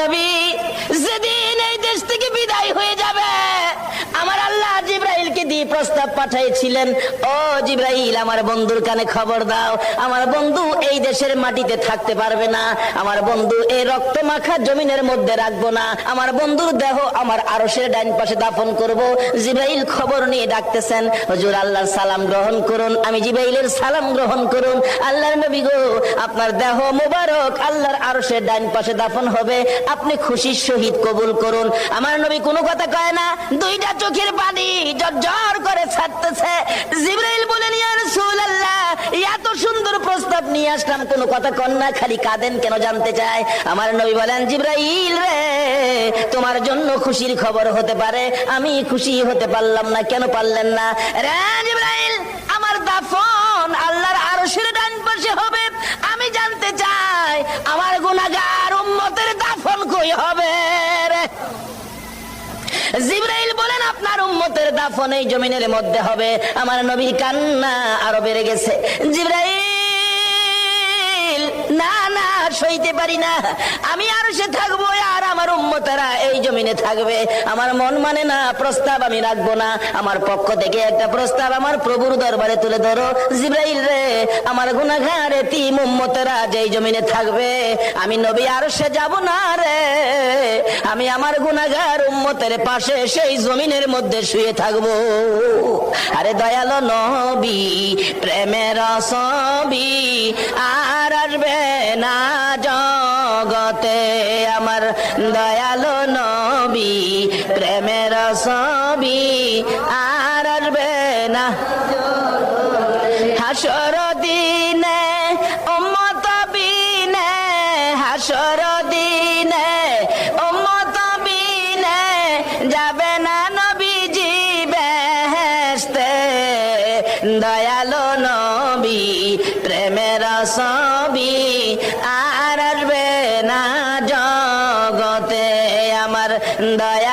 নবী যেদিন এই দেশ থেকে বিদায় হয়ে যাবে, আমার আল্লাহ জিবরাইলকে দিয়ে প্রস্তাব পাঠিয়েছিলেন, ও জিবরাইল আমার বন্ধুর কানে খবর দাও, আমার বন্ধু এই দেশের মাটিতে থাকতে পারবে না, আমার বন্ধু এই রক্ত মাখা জমিনের মধ্যে রাখবো না, আমার বন্ধুর দেহ আমার আরশের ডাইন পাশে দাফন করব। জিবরাইল খবর নিয়ে ডাকতেছেন, হুজুর আল্লাহর সালাম গ্রহণ করুন। আমি জিবরাইলের সালাম গ্রহণ করুন। আল্লাহর নবী গো, আপনার দেহ মোবারক আল্লাহর আরশের ডাইন পাশে দাফন হবে, আপনি খুশির সহিত কবুল করুন। আমার নবী কোনো কথা কয় না, দুইটা চোখের পানি ঝরঝর করে ছাড়তেছে। জিবরাইল বলেন, ইয়া রাসূলুল্লাহ, এত সুন্দর প্রস্তাব নিয়ে আসলাম, কোনো কথা কন না, খালি কাঁদেন কেন জানতে চাই। আমার নবী বলেন, জিবরাইল রে, তোমার জন্য খুশির খবর হতে পারে, আমি খুশি হতে পারলাম না, কেন পারলেন না? রে জিবরাইল, আমার দাফন আল্লাহর আরশের ডান পাশে হবে, আমি জানতে চাই আমার গুনাহগার উম্মতের দাফন কই হবে রে? জিবরাইল বলেন, আপনার উম্মতের দাফন এই জমিনের মধ্যে হবে। আমার নবীর কান্না আরো বেড়ে গেছে। জিবরাইল, না না, সইতে পারি না, আমি আরশে থাকবো আর আমার উম্মতেরা এই জমিনে থাকবে, আমার মন মানে না, প্রস্তাব আমি রাখবো না, আমার পক্ষ থেকে একটা প্রস্তাব আমার প্রভুর দরবারে তুলে ধরো। জিবরাইল রে, আমার গুনাহগার এতিম উম্মতেরা যেই জমিনে থাকবে, আমি নবী আরশে যাব না রে, আমি আমার গুনাহগার উম্মতের পাশে সেই জমিনের মধ্যে শুয়ে থাকবো। আরে দয়ালো নবী, প্রেমের ছবি আর আসবে না জগতে, আমার দয়ালো নবী, প্রেমের ছবি আর আসবে না। হাসর দিনে উম্মত বিনে, হাসর দিনে উম্মত বিনে যাবে না নবীজি বেহেশতে, দয়ালো নবী, প্রেমের ছবি আর আসবে না জগতে, আমার দয়া